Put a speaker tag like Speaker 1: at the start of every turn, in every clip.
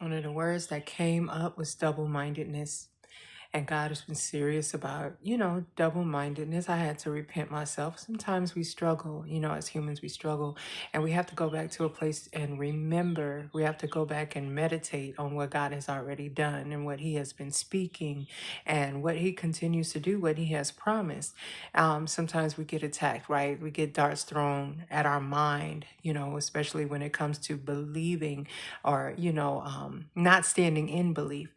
Speaker 1: One of the words that came up was double-mindedness. And God has been serious about, double-mindedness. I had to repent myself. Sometimes we struggle, as humans, we struggle. And we have to go back to a place and remember. We have to go back and meditate on what God has already done and what He has been speaking and what He continues to do, what He has promised. Sometimes we get attacked, right? We get darts thrown at our mind, especially when it comes to believing or, not standing in belief.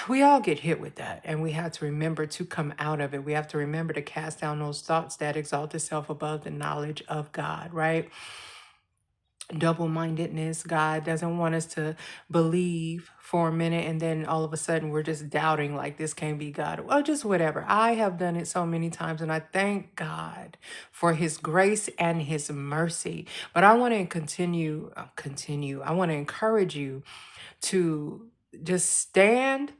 Speaker 1: We all get hit with that, and we have to remember to come out of it. We have to remember to cast down those thoughts that exalt itself above the knowledge of God, right? Double-mindedness. God doesn't want us to believe for a minute and then all of a sudden we're just doubting like this can't be God. Well, just whatever. I have done it so many times and I thank God for His grace and His mercy. But I want to continue. I want to encourage you to just stand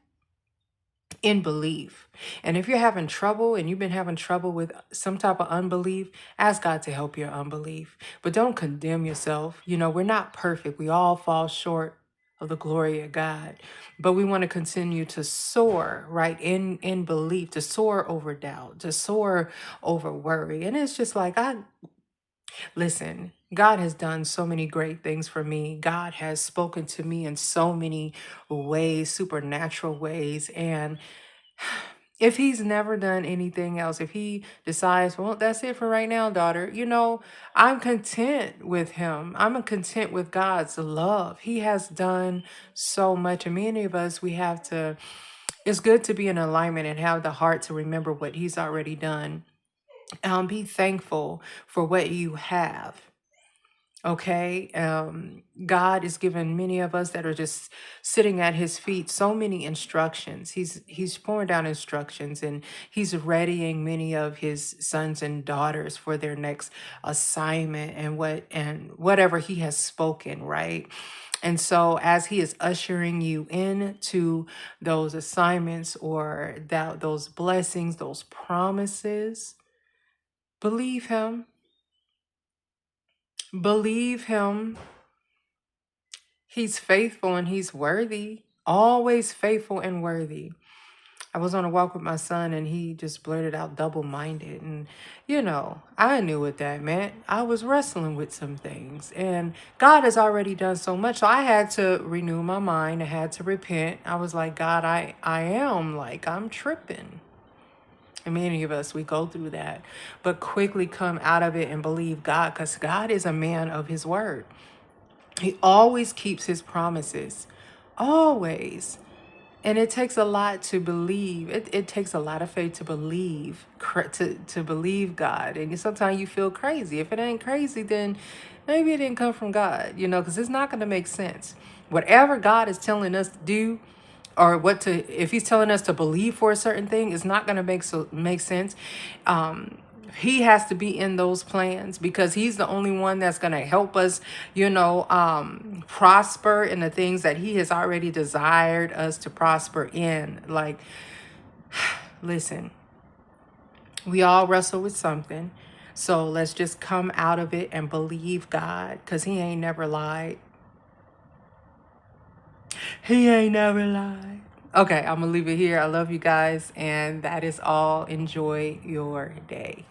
Speaker 1: in belief. And if you're having trouble and you've been having trouble with some type of unbelief, ask God to help your unbelief. But don't condemn yourself. We're not perfect. We all fall short of the glory of God. But we want to continue to soar, right, in belief, to soar over doubt, to soar over worry. And it's just like, listen, God has done so many great things for me. God has spoken to me in so many ways, supernatural ways. And if He's never done anything else, if He decides, well, that's it for right now, daughter, I'm content with Him. I'm content with God's love. He has done so much. And many of us, it's good to be in alignment and have the heart to remember what He's already done. Be thankful for what you have. Okay. God has given many of us that are just sitting at His feet so many instructions. He's pouring down instructions and He's readying many of His sons and daughters for their next assignment and whatever He has spoken, right? And so as He is ushering you into those assignments or those blessings, those promises, believe Him. Believe Him. He's faithful and He's worthy, always faithful and worthy. I was on a walk with my son and he just blurted out double-minded. And, I knew what that meant. I was wrestling with some things and God has already done so much. So I had to renew my mind. I had to repent. I was like, God, I'm tripping. And many of us, we go through that, but quickly come out of it and believe God because God is a man of His word. He always keeps His promises, always. And it takes a lot to believe. It takes a lot of faith to believe, to believe God. And sometimes you feel crazy. If it ain't crazy, then maybe it didn't come from God, because it's not going to make sense. Whatever God is telling us to do, or if He's telling us to believe for a certain thing, it's not going to make sense. He has to be in those plans because He's the only one that's going to help us, prosper in the things that He has already desired us to prosper in. Like, listen, we all wrestle with something. So let's just come out of it and believe God because He ain't never lied. He ain't never lied. Okay, I'm going to leave it here. I love you guys. And that is all. Enjoy your day.